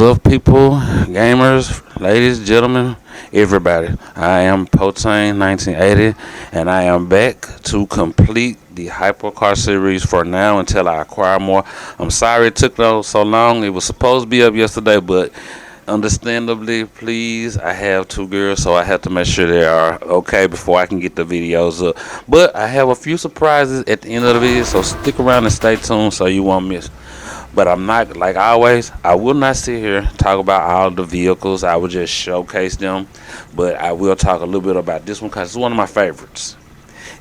up, people, gamers, ladies, gentlemen, everybody? I am Potane 1980, and I am back to complete the Hypercar series for now until I acquire more. I'm sorry it took so long. It was supposed to be up yesterday, but understandably, please, I have two girls, so I have to make sure they are okay before I can get the videos up. But I have a few surprises at the end of the video, so stick around and stay tuned so you won't miss. But I'm not, like always, I will not sit here and talk about all the vehicles. I will just showcase them. But I will talk a little bit about this one because it's one of my favorites.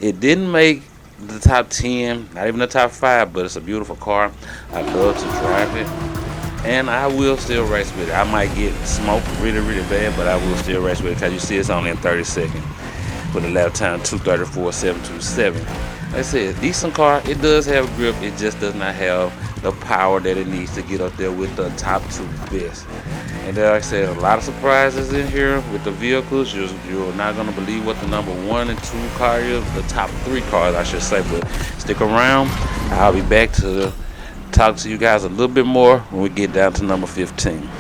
It didn't make the top 10, not even the top 5, but it's a beautiful car. I love to drive it. And I will still race with it. I might get smoked really, really bad, but I will still race with it because you see it's only in 30 seconds. With a lap time 2:34.727. Like I said, decent car. It does have grip. It just does not have the power that it needs to get up there with the top two best. And like I said, a lot of surprises in here with the vehicles. You're not going to believe what the number 1 and 2 car is. The top 3 cars, I should say. But stick around. I'll be back to talk to you guys a little bit more when we get down to number 15.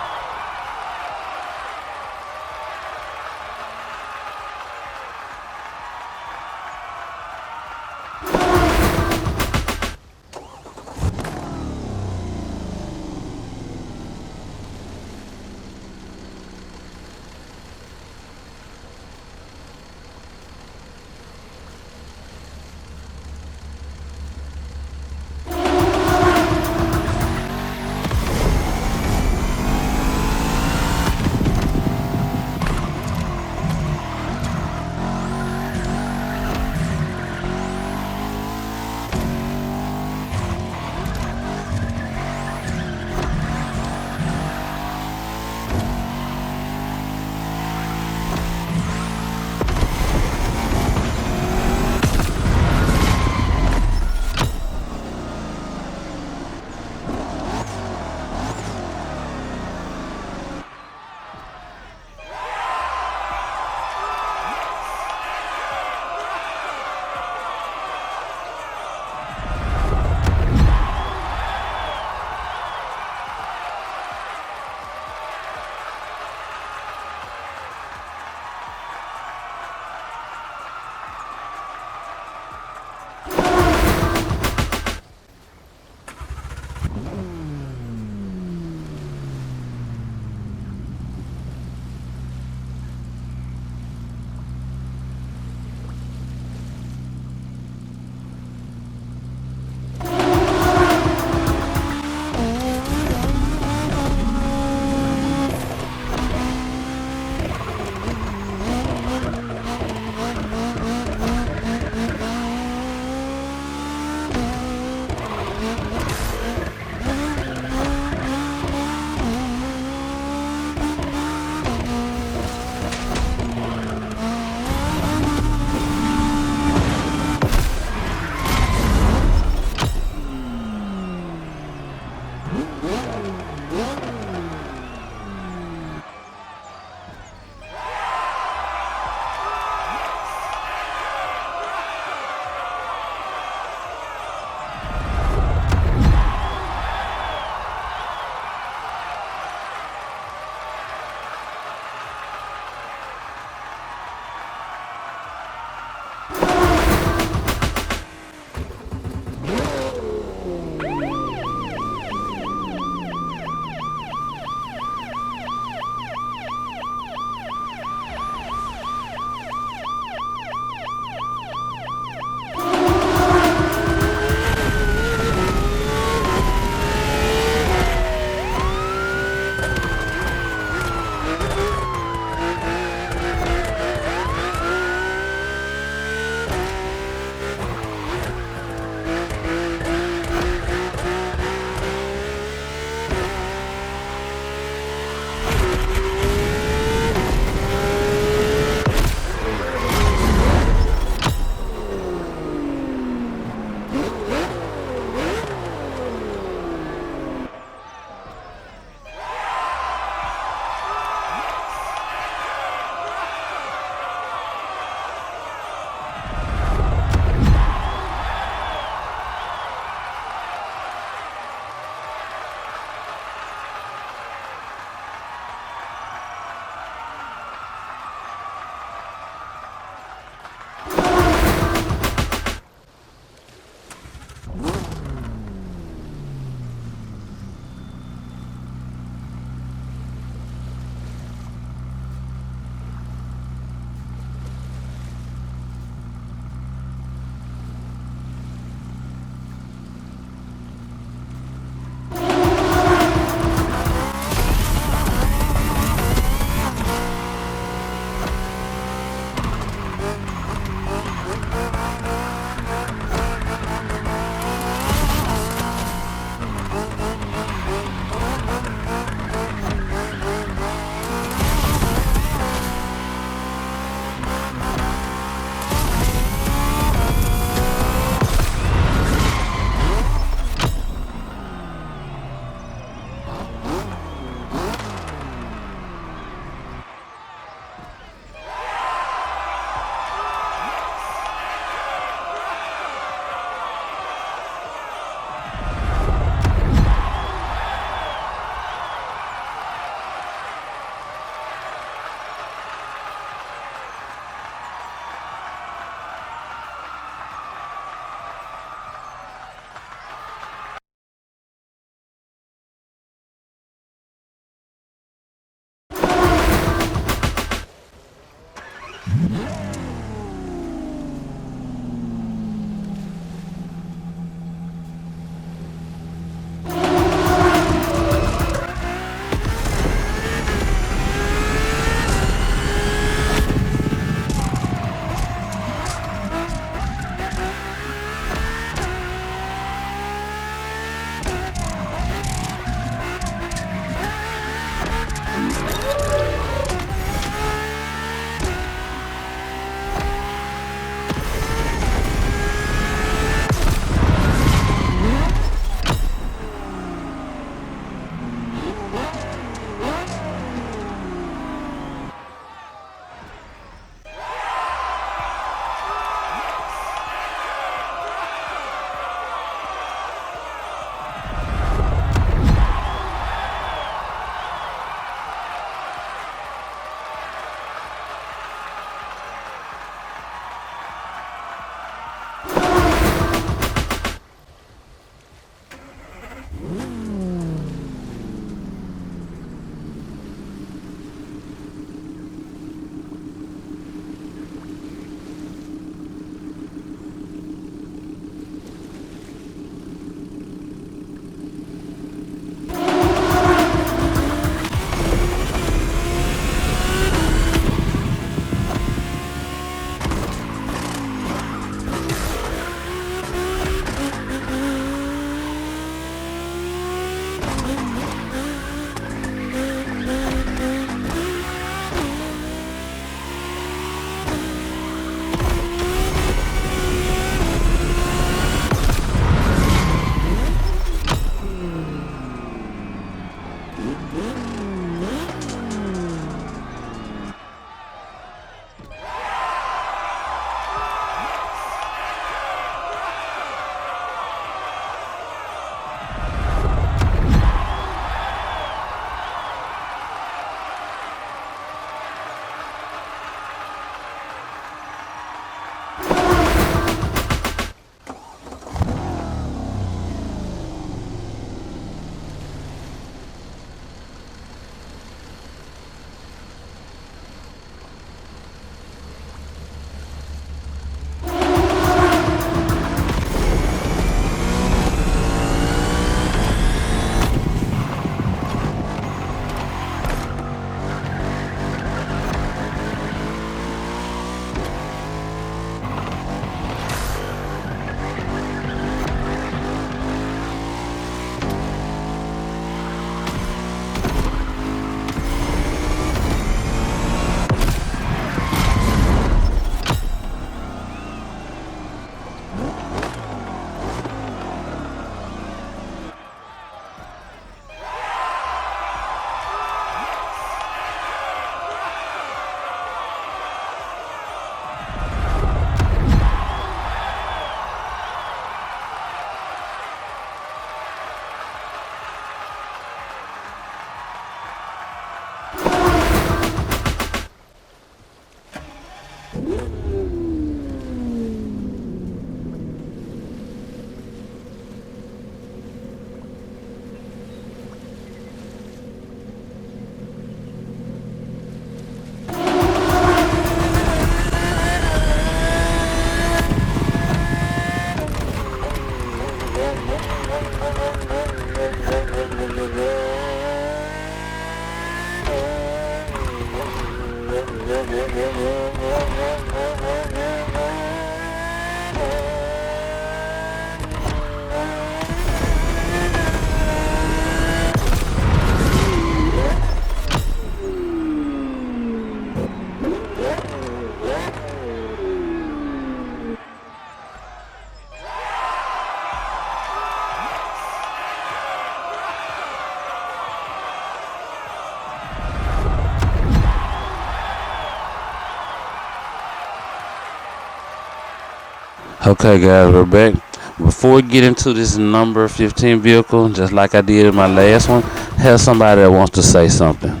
Okay, guys, we're back. Before we get into this number 15 vehicle, just like I did in my last one, have somebody that wants to say something.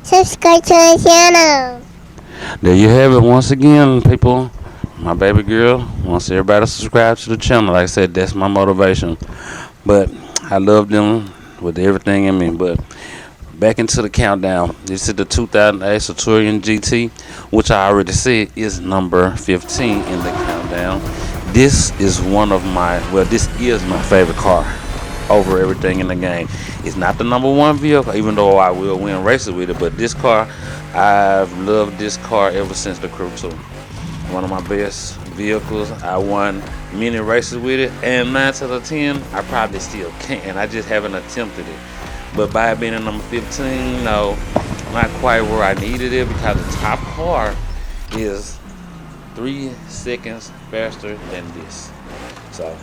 Subscribe to the channel. There you have it once again, people. My baby girl wants everybody to subscribe to the channel. Like I said, that's my motivation. But I love them with everything in me. But back into the countdown. This is the 2008 Centurion GT, which I already said is number 15 in the countdown. This is this is my favorite car over everything in the game. It's not the number one vehicle, even though I will win races with it, but this car, I've loved this car ever since the Crew 2. One of my best vehicles. I won many races with it, and 9 to the 10, I probably still can't. I just haven't attempted it. But by it being in number 15, no, not quite where I needed it, because the top car is 3 seconds faster than this. So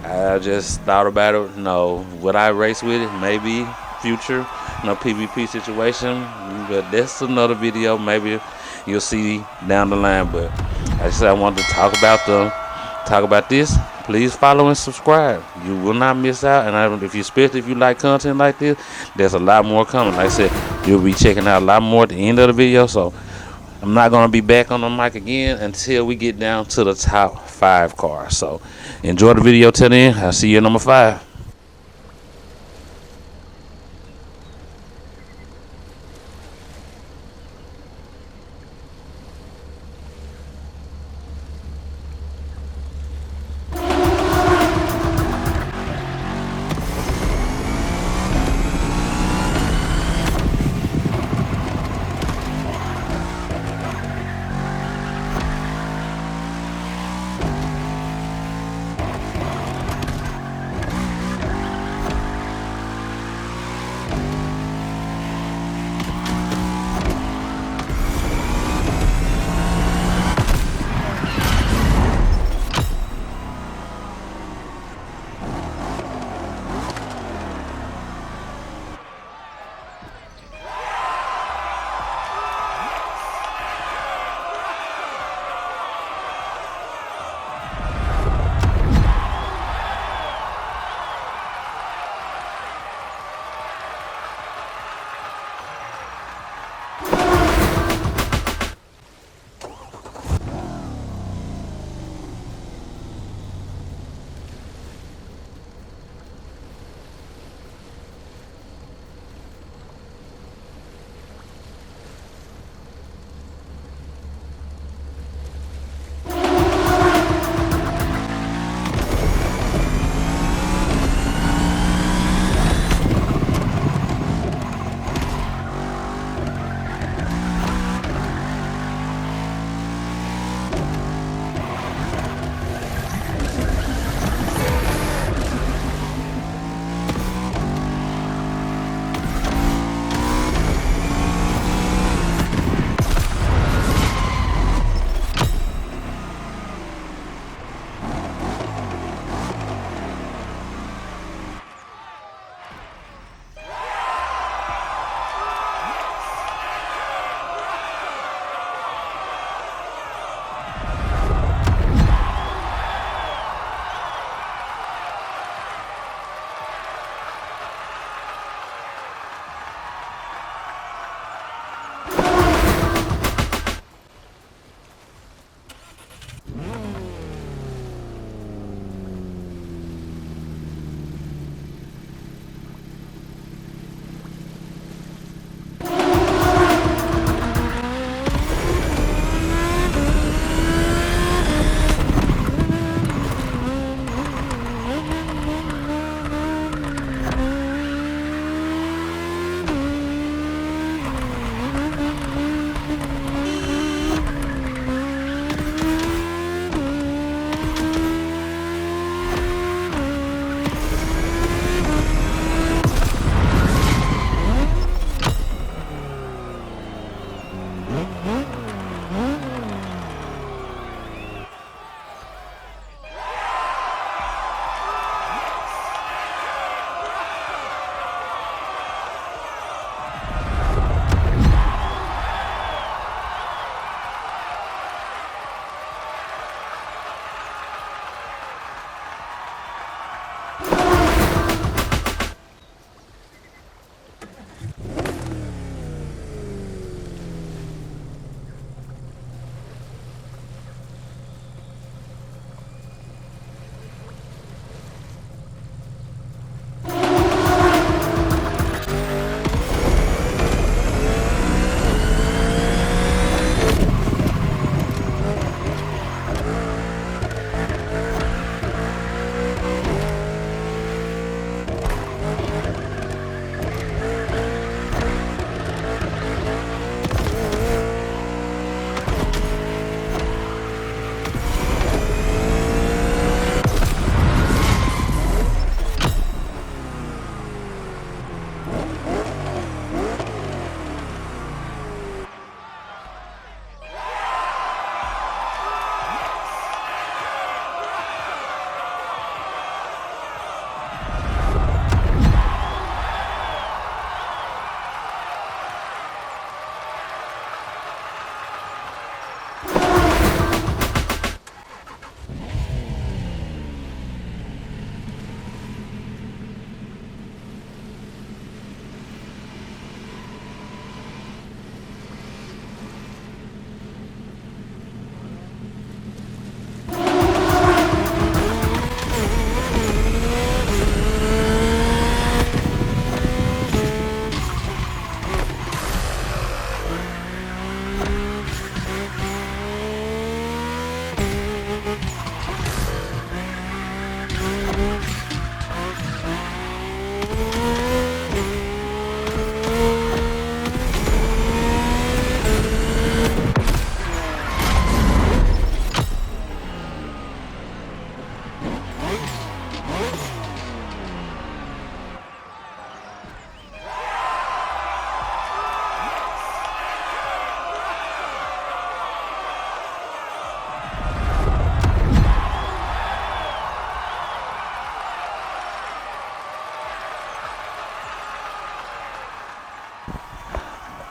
I just thought about it. No, would I race with it? Maybe future, PvP situation. But that's another video. Maybe you'll see down the line. But I said I wanted to talk about this. Please follow and subscribe. You will not miss out. And especially if you like content like this, there's a lot more coming. Like I said, you'll be checking out a lot more at the end of the video. So I'm not going to be back on the mic again until we get down to the top 5 cars. So enjoy the video till then. I'll see you at number 5.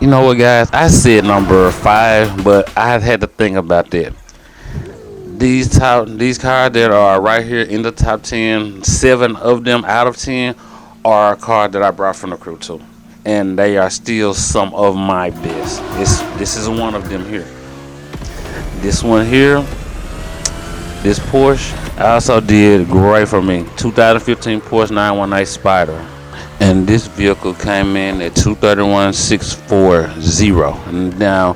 You know what, guys? I said number 5, but I had to think about that. These cars that are right here in the top 10, 7 of them out of 10 are cars that I brought from the crew too, and they are still some of my best. This is one of them here. This one here, this Porsche, also did great for me. 2015 Porsche 918 Spider. And this vehicle came in at 231,640. Now,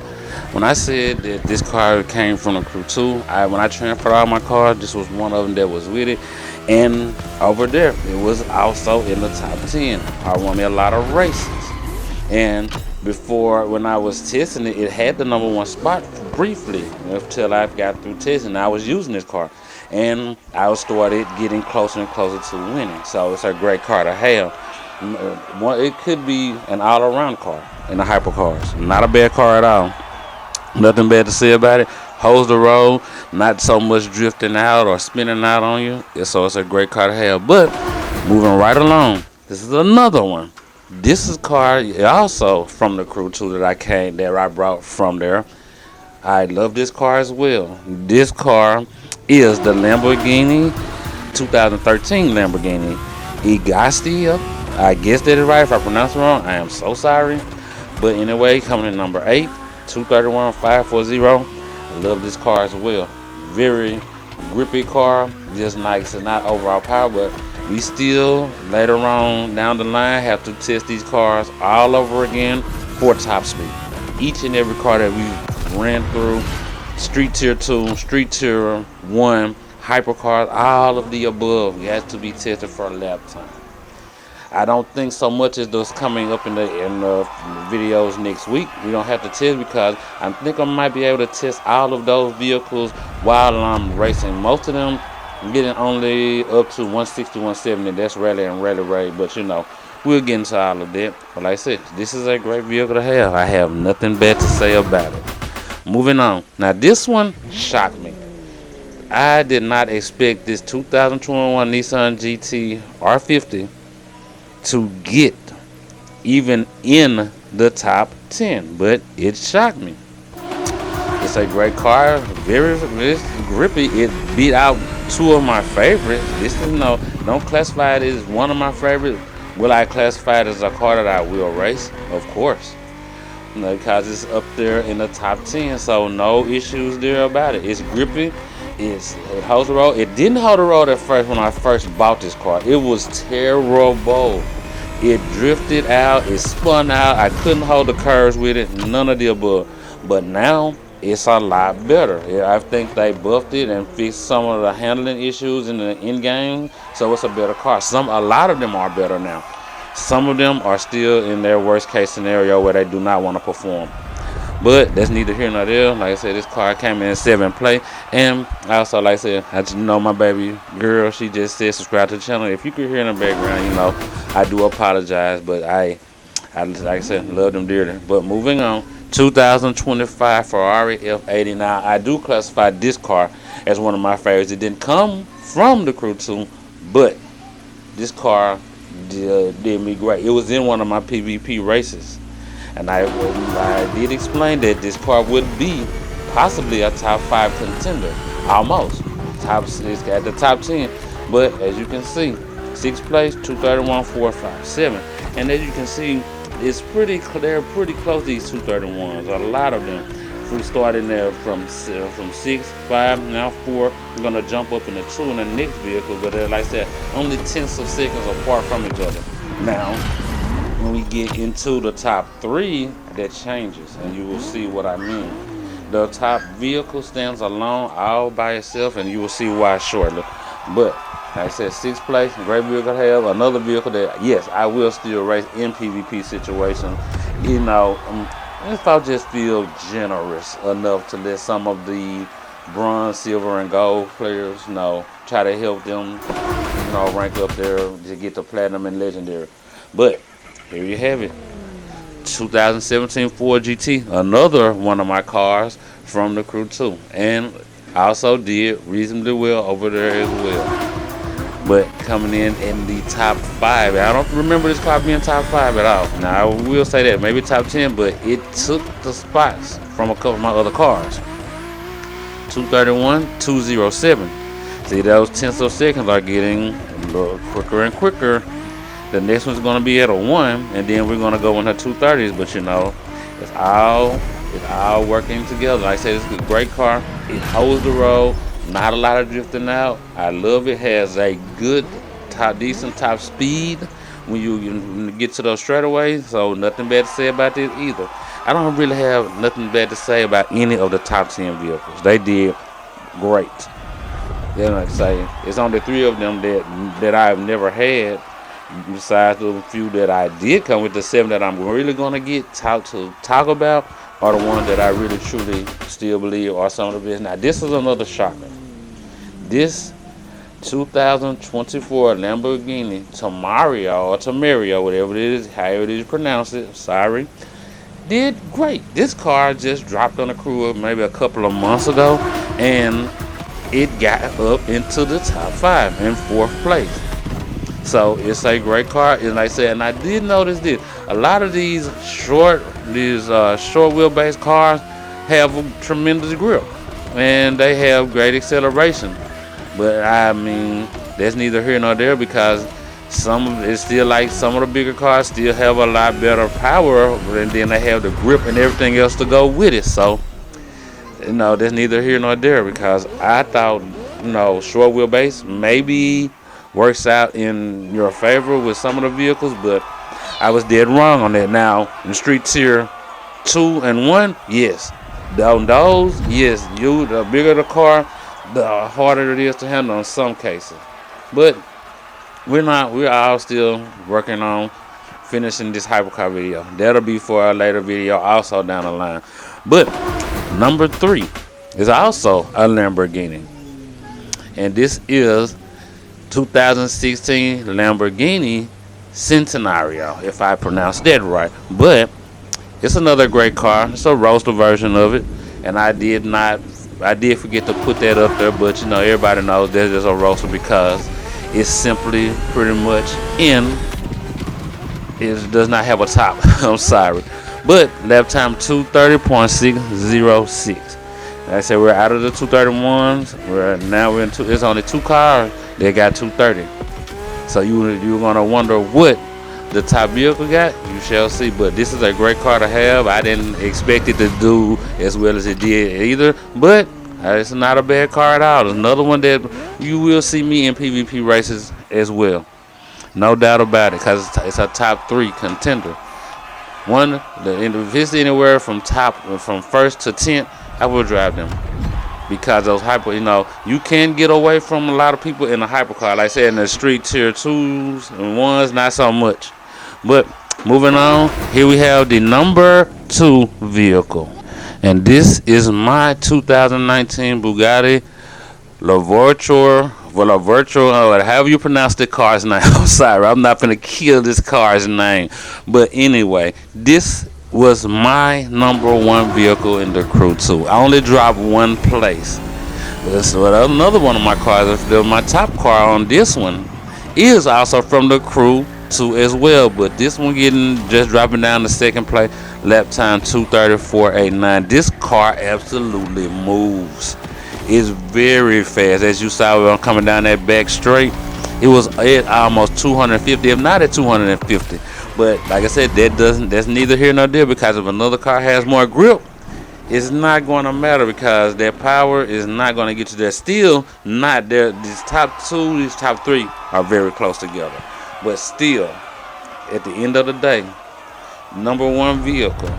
when I said that this car came from the crew too, when I transferred all my cars, this was one of them that was with it. And over there, it was also in the top 10. I won me a lot of races. And before, when I was testing it, it had the number 1 spot briefly until I got through testing. I was using this car, and I started getting closer and closer to winning. So it's a great car to have. It could be an all-around car in the hypercars. Not a bad car at all. Nothing bad to say about it. Holds the road, not so much drifting out or spinning out on you. So it's a great car to have. But moving right along, this is another one. This is a car also from the crew too that I brought from there. I love this car as well. This car is the Lamborghini 2013 Lamborghini Egastia. I guess that is right. If I pronounce it wrong, I am so sorry. But anyway, coming in number 8, 231,540. I love this car as well. Very grippy car. Just nice and not overall power, but we still later on down the line have to test these cars all over again for top speed. Each and every car that we ran through, Street Tier 2, Street Tier 1, Hypercars, all of the above, has to be tested for a lap time. I don't think so much as those coming up in the videos next week. We don't have to test because I think I might be able to test all of those vehicles while I'm racing. Most of them I'm getting only up to 160, 170. That's rally and rally rate, but we'll get into all of that. But like I said, this is a great vehicle to have. I have nothing bad to say about it. Moving on. Now this one shocked me. I did not expect this 2021 Nissan GT R50 to get even in the top 10, but it shocked me. It's a great car, very grippy. It beat out 2 of my favorites. This is don't classify it as one of my favorites. Will I classify it as a car that I will race? Of course, because it's up there in the top 10, so no issues there about it. It's grippy. It holds the road. It didn't hold the road at first when I first bought this car. It was terrible. It drifted out. It spun out. I couldn't hold the curves with it. None of the above. But now it's a lot better. I think they buffed it and fixed some of the handling issues in the end game. So it's a better car. A lot of them are better now. Some of them are still in their worst case scenario where they do not want to perform. But that's neither here nor there. Like I said, this car came in 7th place. And also, like I said, I just know my baby girl, she just said subscribe to the channel. If you could hear in the background, I do apologize. But I like I said, love them dearly. But moving on, 2025 Ferrari F80. Now, I do classify this car as one of my favorites. It didn't come from the crew too, but this car did me great. It was in one of my PvP races. And I did explain that this car would be possibly a top 5 contender, almost. It's at the top 10, but as you can see, 6th place, 231,457, and as you can see, it's they're pretty close. These 231s, a lot of them. We starting there from 6, 5, now 4. We're gonna jump up into 2 in the next vehicle, but like I said, only tenths of seconds apart from each other. Now, when we get into the top 3, that changes, and you will see what I mean. The top vehicle stands alone all by itself, and you will see why shortly. But like I said, 6th place, great vehicle to have. Another vehicle that, yes, I will still race in PvP situations. If I just feel generous enough to let some of the bronze, silver, and gold players, try to help them, rank up there to get the platinum and legendary. But here you have it. 2017 Ford GT, another one of my cars from the crew too, and also did reasonably well over there as well. but coming in the top 5. I don't remember this car being top 5 at all. Now, I will say that, maybe top 10, but it took the spots from a couple of my other cars. 231, 207. See, those tenths of seconds are getting a little quicker and quicker. The next one's going to be at a 1, and then we're going to go in the 230s. But it's all working together. Like I said, it's a great car. It holds the road. Not a lot of drifting out. I love it. Has a good, decent top speed when you get to those straightaways. So nothing bad to say about this either. I don't really have nothing bad to say about any of the top 10 vehicles. They did great. You know what I'm saying? It's only 3 of them that I've never had, besides the few that I did come with. The 7 that I'm really gonna get talk about are the ones that I really truly still believe are some of the best. Now this is another shocker. This 2024 Lamborghini Tamario, whatever it is, however it is pronounced it, sorry, did great. This car just dropped on the crew maybe a couple of months ago, and it got up into the top 5 in 4th place. So it's a great car, and like I said, and I did notice this. A lot of these short wheelbase cars have a tremendous grip, and they have great acceleration. But I mean, that's neither here nor there, because it's still like some of the bigger cars still have a lot better power, and then they have the grip and everything else to go with it. So that's neither here nor there, because I thought short wheelbase maybe works out in your favor with some of the vehicles, but I was dead wrong on that. Now in street tier 2 and 1, yes, on those, yes, the bigger the car, the harder it is to handle in some cases. But we're all still working on finishing this hypercar video. That'll be for a later video also down the line. But number 3 is also a Lamborghini, and this is 2016 Lamborghini Centenario, if I pronounced that right. But it's another great car. It's a roadster version of it, and I did forget to put that up there, but everybody knows that it's a roadster because it's simply pretty much it does not have a top. I'm sorry. But lap time 230.606. Like I said, we're out of the 231s. We're in it's only 2 cars that got 230. So you're gonna wonder what the top vehicle got. You shall see. But this is a great car to have. I didn't expect it to do as well as it did either, but it's not a bad car at all. It's another one that you will see me in PvP races as well, no doubt about it, because it's a top 3 contender. If it's anywhere from 1st to 10th, I will drive them, because those you can get away from a lot of people in a hypercar. Like I said, in the street tier 2s and 1s, not so much. But moving on, here we have the number 2 vehicle, and this is my 2019 Bugatti LaVorture. However you pronounce the car's name. I'm sorry, I'm not gonna kill this car's name, but anyway, this was my number 1 vehicle in the crew too. I only dropped 1 place. This was another one of my cars. My top car on this one is also from the crew too as well, but this one just dropping down to 2nd place. Lap time 234.89. This car absolutely moves. It's very fast. As you saw when I'm coming down that back straight, it was at almost 250, if not at 250. But like I said, that's neither here nor there, because if another car has more grip, it's not going to matter, because their power is not going to get you there. Still not there. These top 2, these top 3 are very close together. But still, at the end of the day, number 1 vehicle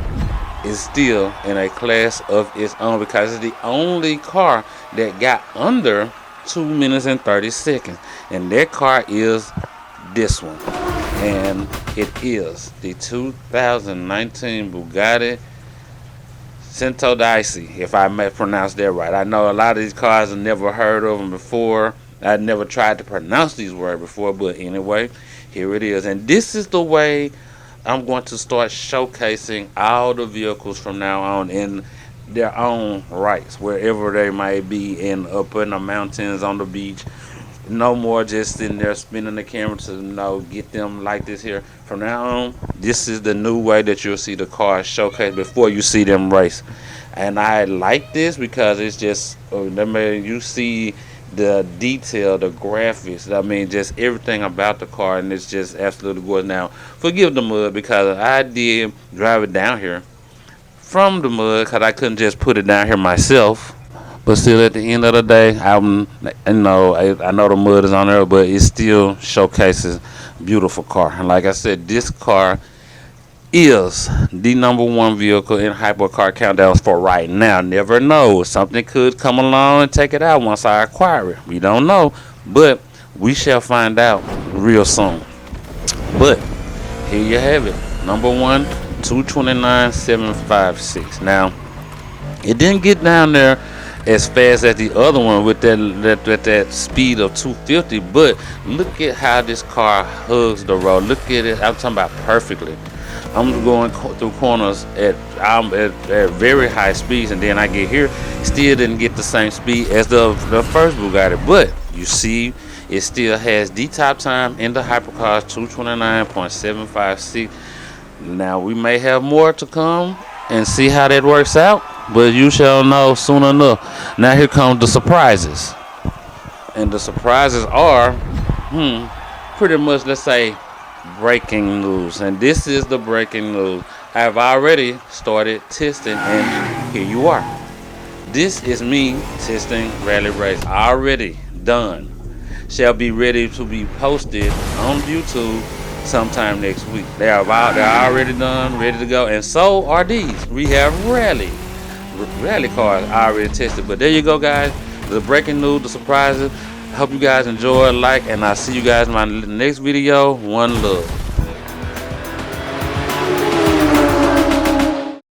is still in a class of its own, because it's the only car that got under 2 minutes and 30 seconds. And that car is this one. And it is the 2019 Bugatti Centodieci, if I may pronounce that right. I know a lot of these cars I've never heard of them before. I never tried to pronounce these words before, but anyway, here it is. And this is the way I'm going to start showcasing all the vehicles from now on in their own rights, wherever they might be, up in the mountains, on the beach, No more just sitting there spinning the camera to get them like this here. From now on, this is the new way that you'll see the cars showcase before you see them race. And I like this because it's just, I mean, you see the detail, the graphics. I mean, just everything about the car, and it's just absolutely gorgeous. Now, forgive the mud because I did drive it down here from the mud because I couldn't just put it down here myself. But still, at the end of the day, I know the mud is on there, but it still showcases beautiful car. And like I said, this car is the number one vehicle in Hypercar countdowns for right now. Never know, something could come along and take it out once I acquire it. We don't know, but we shall find out real soon. But here you have it, number one, 229,756. Now, it didn't get down there as fast as the other one with that speed of 250, but look at how this car hugs the road. Look at it. I'm talking about perfectly. I'm going through corners at very high speeds, and then I get here, still didn't get the same speed as the first Bugatti, but you see it still has the top time in the Hypercars, 229.756. Now we may have more to come and see how that works out, but you shall know soon enough. Now here comes the surprises, and the surprises are pretty much, let's say, breaking news. And this is the breaking news. I've already started testing, and here you are. This is me testing Rally Race, already done. Shall be ready to be posted on YouTube sometime next week. They're already done, ready to go, and so are these. We have rally cars already tested. But there you go, guys. The breaking news, the surprises. I hope you guys enjoy, and I'll see you guys in my next video. One love.